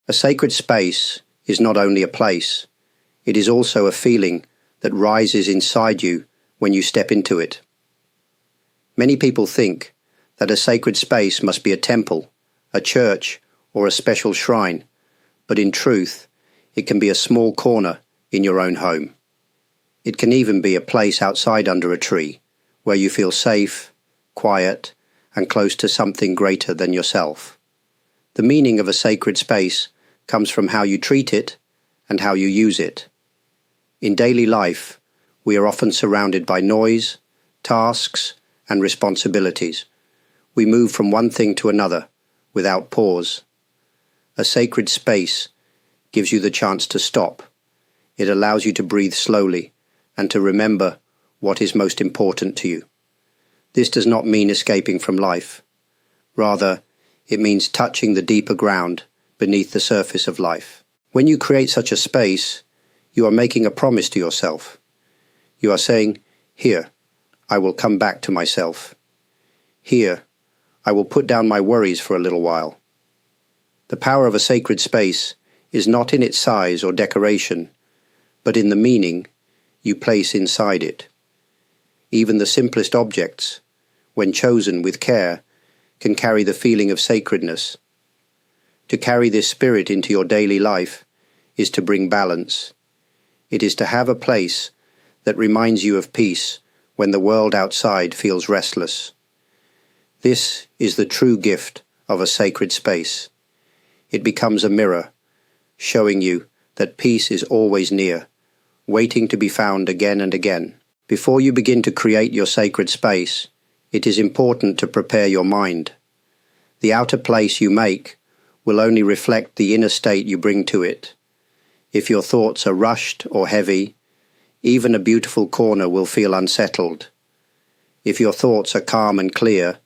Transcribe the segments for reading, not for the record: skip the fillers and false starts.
A sacred space is not only a place, it is also a feeling that rises inside you when you step into it. Many people think that a sacred space must be a temple, a church, or a special shrine, but in truth, it can be a small corner in your own home. It can even be a place outside under a tree, where you feel safe, quiet, and close to something greater than yourself. The meaning of a sacred space comes from how you treat it and how you use it. In daily life, we are often surrounded by noise, tasks, and responsibilities. We move from one thing to another without pause. A sacred space gives you the chance to stop. It allows you to breathe slowly and to remember what is most important to you. This does not mean escaping from life. Rather, it means touching the deeper ground beneath the surface of life. When you create such a space, you are making a promise to yourself. You are saying, "Here, I will come back to myself. Here, I will put down my worries for a little while." The power of a sacred space is not in its size or decoration, but in the meaning you place inside it. Even the simplest objects, when chosen with care, can carry the feeling of sacredness. To carry this spirit into your daily life is to bring balance. It is to have a place that reminds you of peace when the world outside feels restless. This is the true gift of a sacred space. It becomes a mirror, showing you that peace is always near, waiting to be found again and again. Before you begin to create your sacred space, it is important to prepare your mind. The outer place you make will only reflect the inner state you bring to it. If your thoughts are rushed or heavy, even a beautiful corner will feel unsettled. If your thoughts are calm and clear,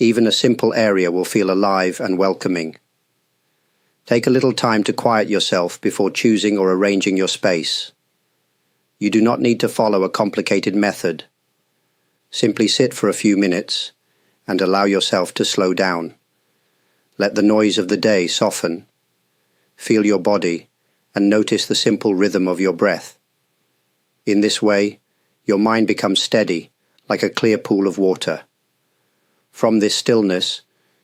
even a simple area will feel alive and welcoming. Take a little time to quiet yourself before choosing or arranging your space. You do not need to follow a complicated method. Simply sit for a few minutes and allow yourself to slow down. Let the noise of the day soften. Feel your body and notice the simple rhythm of your breath. In this way, your mind becomes steady, like a clear pool of water. From this stillness,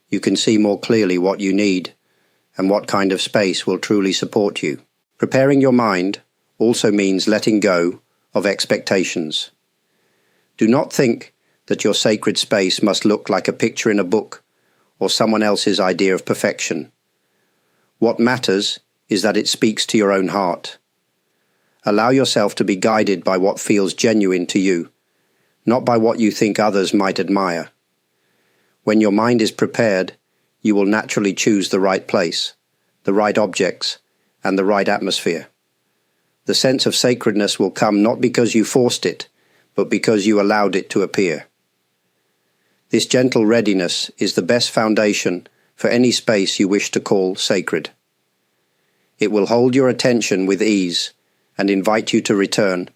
you can see more clearly what you need and what kind of space will truly support you. Preparing your mind also means letting go of expectations. Do not think that your sacred space must look like a picture in a book or someone else's idea of perfection. What matters is that it speaks to your own heart. Allow yourself to be guided by what feels genuine to you, not by what you think others might admire. When your mind is prepared, you will naturally choose the right place, the right objects, and the right atmosphere. The sense of sacredness will come not because you forced it, but because you allowed it to appear. This gentle readiness is the best foundation for any space you wish to call sacred. It will hold your attention with ease and invite you to return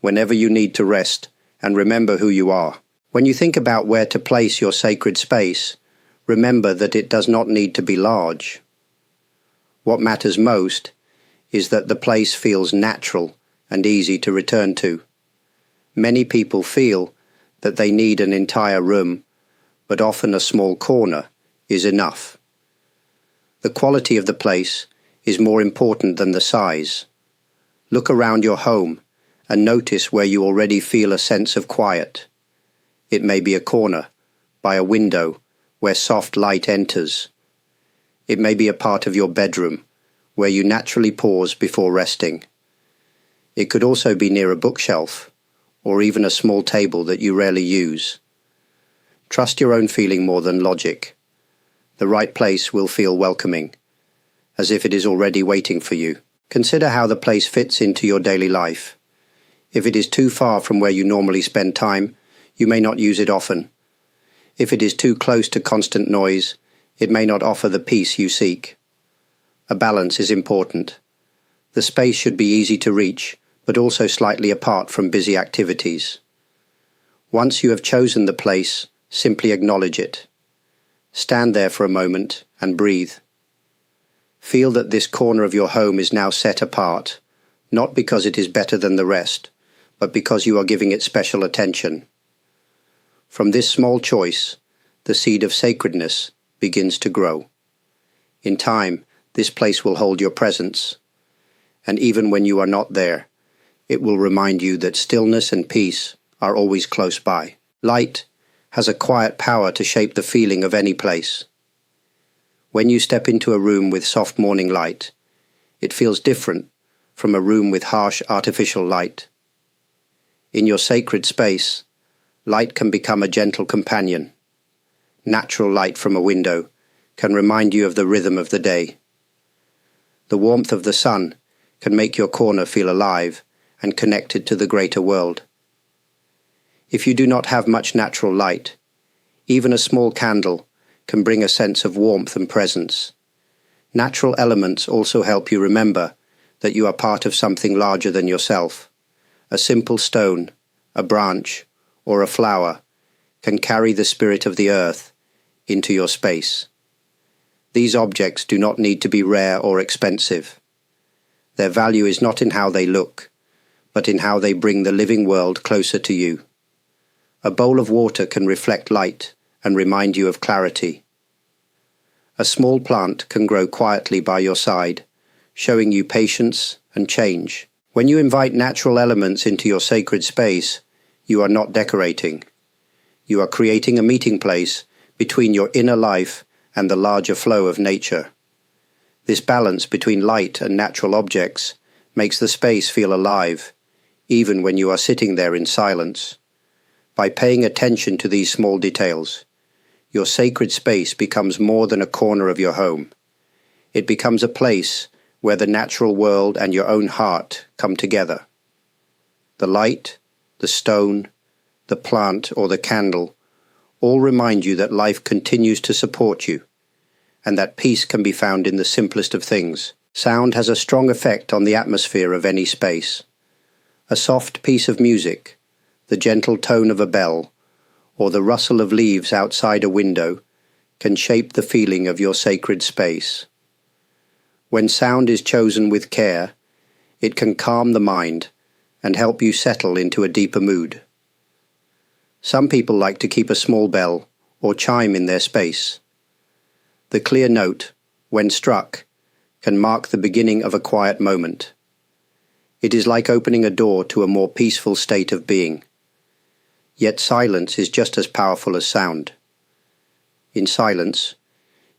whenever you need to rest and remember who you are. When you think about where to place your sacred space, remember that it does not need to be large. What matters most is that the place feels natural and easy to return to. Many people feel that they need an entire room, but often a small corner is enough. The quality of the place is more important than the size. Look around your home and notice where you already feel a sense of quiet. It may be a corner, by a window, where soft light enters. It may be a part of your bedroom, where you naturally pause before resting. It could also be near a bookshelf, or even a small table that you rarely use. Trust your own feeling more than logic. The right place will feel welcoming, as if it is already waiting for you. Consider how the place fits into your daily life. If it is too far from where you normally spend time, you may not use it often. If it is too close to constant noise, it may not offer the peace you seek. A balance is important. The space should be easy to reach, but also slightly apart from busy activities. Once you have chosen the place, simply acknowledge it. Stand there for a moment and breathe. Feel that this corner of your home is now set apart, not because it is better than the rest, but because you are giving it special attention. From this small choice, the seed of sacredness begins to grow. In time, this place will hold your presence, and even when you are not there, it will remind you that stillness and peace are always close by. Light has a quiet power to shape the feeling of any place. When you step into a room with soft morning light, it feels different from a room with harsh artificial light. In your sacred space, light can become a gentle companion. Natural light from a window can remind you of the rhythm of the day. The warmth of the sun can make your corner feel alive and connected to the greater world. If you do not have much natural light, even a small candle can bring a sense of warmth and presence. Natural elements also help you remember that you are part of something larger than yourself. A simple stone, a branch, or a flower can carry the spirit of the earth into your space. These objects do not need to be rare or expensive. Their value is not in how they look, but in how they bring the living world closer to you. A bowl of water can reflect light and remind you of clarity. A small plant can grow quietly by your side, showing you patience and change. When you invite natural elements into your sacred space, you are not decorating. You are creating a meeting place between your inner life and the larger flow of nature. This balance between light and natural objects makes the space feel alive, even when you are sitting there in silence. By paying attention to these small details, your sacred space becomes more than a corner of your home. It becomes a place where the natural world and your own heart come together. The light, the stone, the plant, or the candle all remind you that life continues to support you, and that peace can be found in the simplest of things. Sound has a strong effect on the atmosphere of any space. A soft piece of music, the gentle tone of a bell, or the rustle of leaves outside a window can shape the feeling of your sacred space. When sound is chosen with care, it can calm the mind and help you settle into a deeper mood. Some people like to keep a small bell or chime in their space. The clear note, when struck, can mark the beginning of a quiet moment. It is like opening a door to a more peaceful state of being. Yet silence is just as powerful as sound. In silence,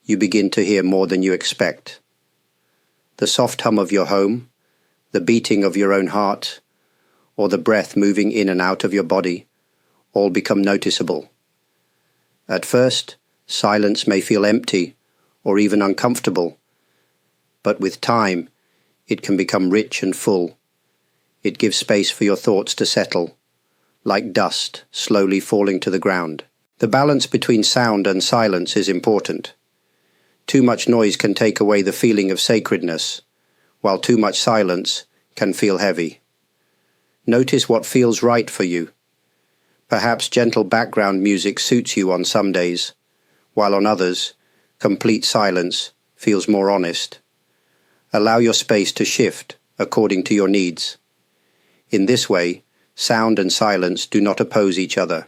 you begin to hear more than you expect. The soft hum of your home, the beating of your own heart, or the breath moving in and out of your body, all become noticeable. At first, silence may feel empty or even uncomfortable, but with time, it can become rich and full. It gives space for your thoughts to settle, like dust slowly falling to the ground. The balance between sound and silence is important. Too much noise can take away the feeling of sacredness, while too much silence can feel heavy. Notice what feels right for you. Perhaps gentle background music suits you on some days, while on others, complete silence feels more honest. Allow your space to shift according to your needs. In this way, sound and silence do not oppose each other.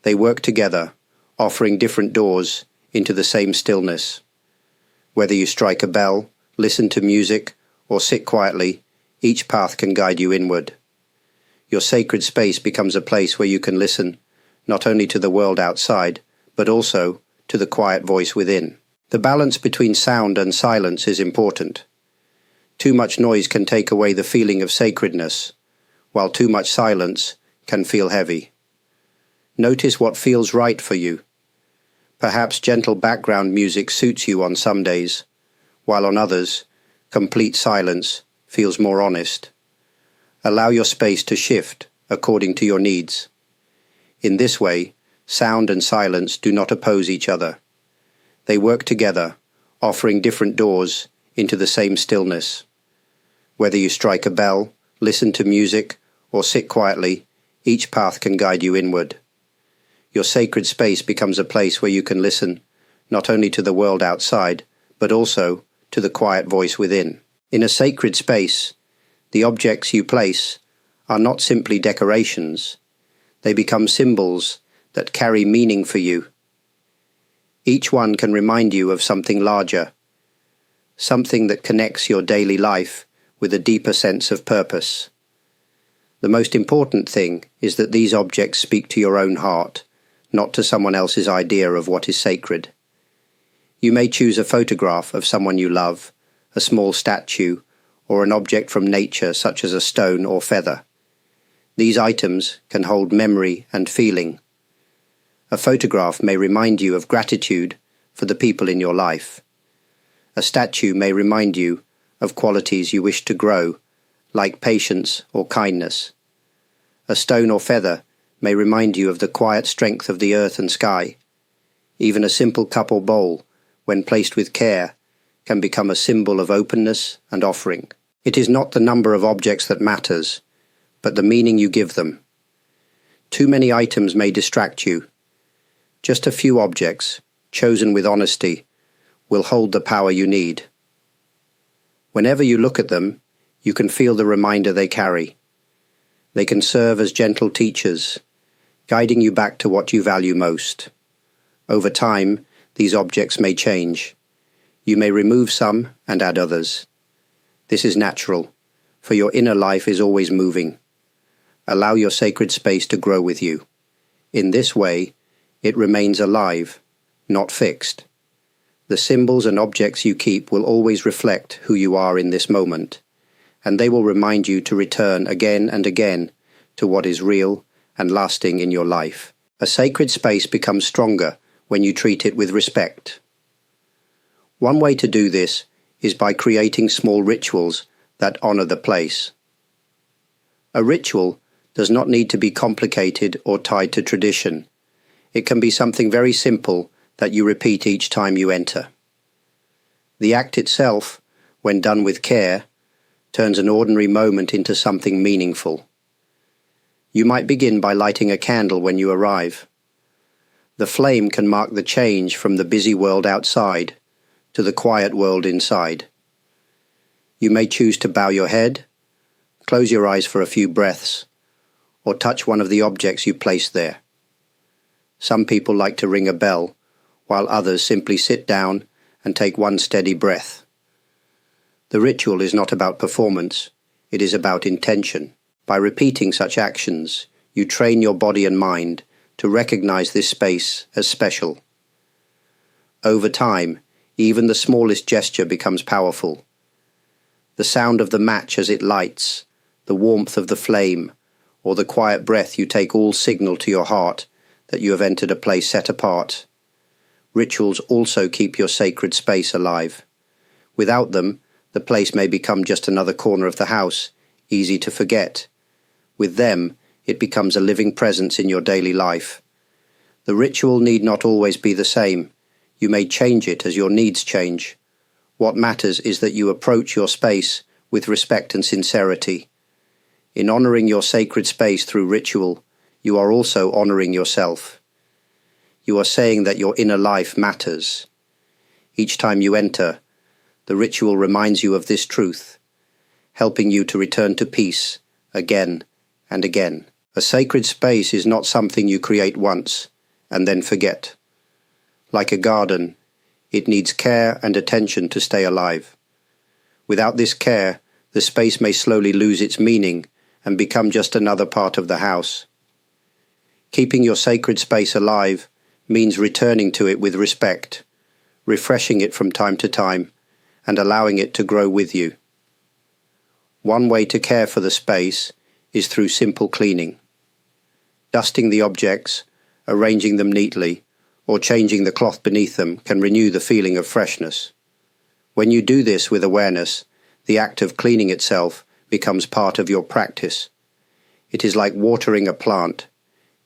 They work together, offering different doors into the same stillness. Whether you strike a bell, listen to music, or sit quietly, each path can guide you inward. Your sacred space becomes a place where you can listen, not only to the world outside, but also to the quiet voice within. The balance between sound and silence is important. Too much noise can take away the feeling of sacredness, while too much silence can feel heavy. Notice what feels right for you. Perhaps gentle background music suits you on some days, while on others, complete silence feels more honest. Allow your space to shift according to your needs. In this way, sound and silence do not oppose each other. They work together, offering different doors into the same stillness. Whether you strike a bell, listen to music, or sit quietly, each path can guide you inward. Your sacred space becomes a place where you can listen, not only to the world outside, but also to the quiet voice within. In a sacred space, the objects you place are not simply decorations. They become symbols that carry meaning for you. Each one can remind you of something larger, something that connects your daily life with a deeper sense of purpose. The most important thing is that these objects speak to your own heart, not to someone else's idea of what is sacred. You may choose a photograph of someone you love, a small statue, or an object from nature such as a stone or feather. These items can hold memory and feeling. A photograph may remind you of gratitude for the people in your life. A statue may remind you of qualities you wish to grow, like patience or kindness. A stone or feather may remind you of the quiet strength of the earth and sky. Even a simple cup or bowl, when placed with care, can become a symbol of openness and offering. It is not the number of objects that matters, but the meaning you give them. Too many items may distract you. Just a few objects, chosen with honesty, will hold the power you need. Whenever you look at them, you can feel the reminder they carry. They can serve as gentle teachers, guiding you back to what you value most. Over time, these objects may change. You may remove some and add others. This is natural, for your inner life is always moving. Allow your sacred space to grow with you. In this way, it remains alive, not fixed. The symbols and objects you keep will always reflect who you are in this moment, and they will remind you to return again and again to what is real and lasting in your life. A sacred space becomes stronger when you treat it with respect. One way to do this is by creating small rituals that honor the place. A ritual does not need to be complicated or tied to tradition. It can be something very simple that you repeat each time you enter. The act itself, when done with care, turns an ordinary moment into something meaningful. You might begin by lighting a candle when you arrive. The flame can mark the change from the busy world outside to the quiet world inside. You may choose to bow your head, close your eyes for a few breaths, or touch one of the objects you place there. Some people like to ring a bell, while others simply sit down and take one steady breath. The ritual is not about performance, it is about intention. By repeating such actions, you train your body and mind to recognize this space as special. Over time, even the smallest gesture becomes powerful. The sound of the match as it lights, the warmth of the flame, or the quiet breath you take all signal to your heart that you have entered a place set apart. Rituals also keep your sacred space alive. Without them, the place may become just another corner of the house, easy to forget. With them, it becomes a living presence in your daily life. The ritual need not always be the same. You may change it as your needs change. What matters is that you approach your space with respect and sincerity. In honoring your sacred space through ritual, you are also honoring yourself. You are saying that your inner life matters. Each time you enter, the ritual reminds you of this truth, helping you to return to peace again and again. A sacred space is not something you create once and then forget. Like a garden, it needs care and attention to stay alive. Without this care, the space may slowly lose its meaning and become just another part of the house. Keeping your sacred space alive means returning to it with respect, refreshing it from time to time, and allowing it to grow with you. One way to care for the space is through simple cleaning. Dusting the objects, arranging them neatly, or changing the cloth beneath them can renew the feeling of freshness. When you do this with awareness, the act of cleaning itself becomes part of your practice. It is like watering a plant,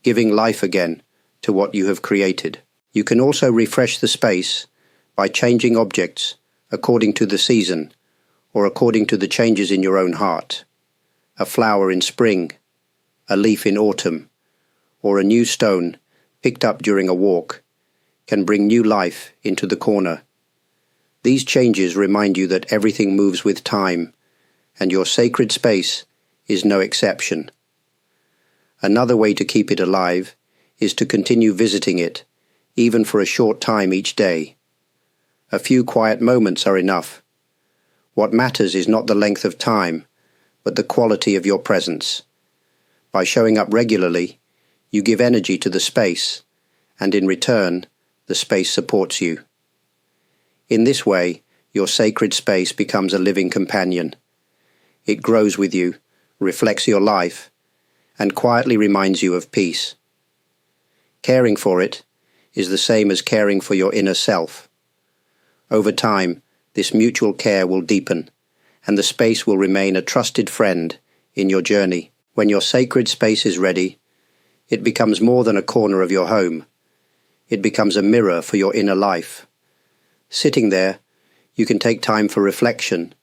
giving life again to what you have created. You can also refresh the space by changing objects according to the season or according to the changes in your own heart. A flower in spring, a leaf in autumn, or a new stone picked up during a walk can bring new life into the corner. These changes remind you that everything moves with time, and your sacred space is no exception. Another way to keep it alive is to continue visiting it, even for a short time each day. A few quiet moments are enough. What matters is not the length of time, but the quality of your presence. By showing up regularly, you give energy to the space, and in return, the space supports you. In this way, your sacred space becomes a living companion. It grows with you, reflects your life, and quietly reminds you of peace. Caring for it is the same as caring for your inner self. Over time, this mutual care will deepen, and the space will remain a trusted friend in your journey. When your sacred space is ready, it becomes more than a corner of your home. It becomes a mirror for your inner life. Sitting there, you can take time for reflection,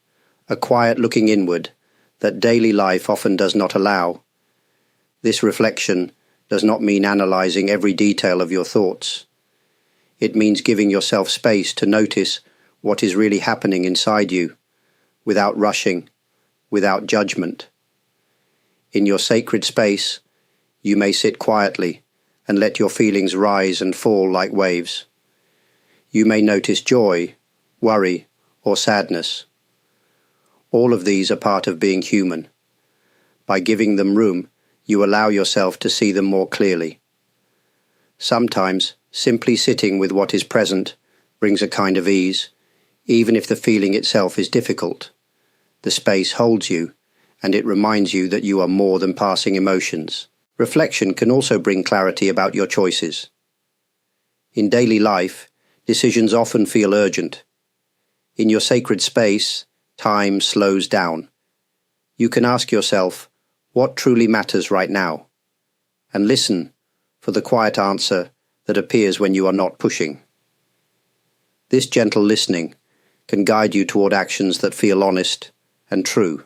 a quiet looking inward that daily life often does not allow. This reflection does not mean analyzing every detail of your thoughts. It means giving yourself space to notice what is really happening inside you, without rushing, without judgment. In your sacred space, you may sit quietly and let your feelings rise and fall like waves. You may notice joy, worry, or sadness. All of these are part of being human. By giving them room, you allow yourself to see them more clearly. Sometimes, simply sitting with what is present brings a kind of ease, even if the feeling itself is difficult. The space holds you, and it reminds you that you are more than passing emotions. Reflection can also bring clarity about your choices. In daily life, decisions often feel urgent. In your sacred space, time slows down. You can ask yourself, what truly matters right now? And listen for the quiet answer that appears when you are not pushing. This gentle listening can guide you toward actions that feel honest and true.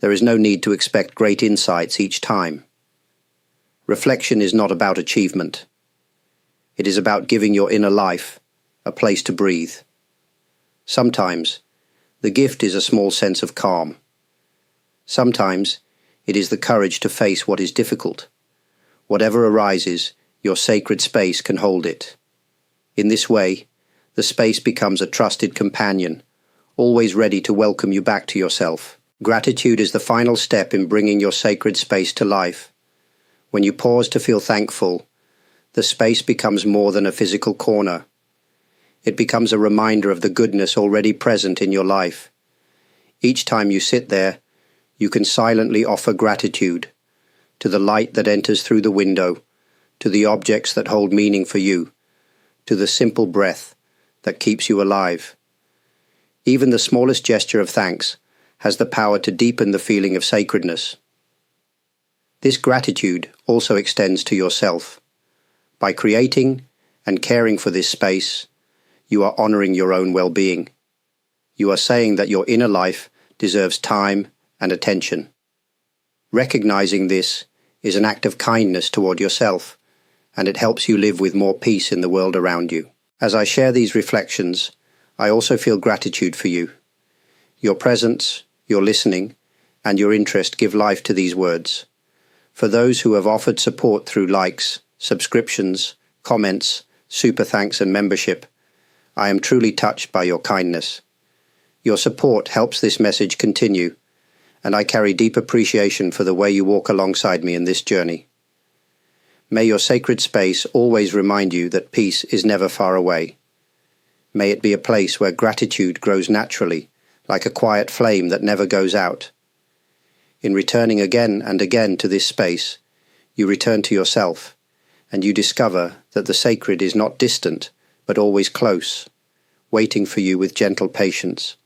There is no need to expect great insights each time. Reflection is not about achievement. It is about giving your inner life a place to breathe. Sometimes, the gift is a small sense of calm. Sometimes, it is the courage to face what is difficult. Whatever arises, your sacred space can hold it. In this way, the space becomes a trusted companion, always ready to welcome you back to yourself. Gratitude is the final step in bringing your sacred space to life. When you pause to feel thankful, the space becomes more than a physical corner. It becomes a reminder of the goodness already present in your life. Each time you sit there, you can silently offer gratitude to the light that enters through the window, to the objects that hold meaning for you, to the simple breath that keeps you alive. Even the smallest gesture of thanks has the power to deepen the feeling of sacredness. This gratitude also extends to yourself. By creating and caring for this space, you are honoring your own well-being. You are saying that your inner life deserves time and attention. Recognizing this is an act of kindness toward yourself, and it helps you live with more peace in the world around you. As I share these reflections, I also feel gratitude for you. Your presence, your listening, and your interest give life to these words. For those who have offered support through likes, subscriptions, comments, super thanks and membership, I am truly touched by your kindness. Your support helps this message continue, and I carry deep appreciation for the way you walk alongside me in this journey. May your sacred space always remind you that peace is never far away. May it be a place where gratitude grows naturally, like a quiet flame that never goes out. In returning again and again to this space, you return to yourself, and you discover that the sacred is not distant, but always close, waiting for you with gentle patience.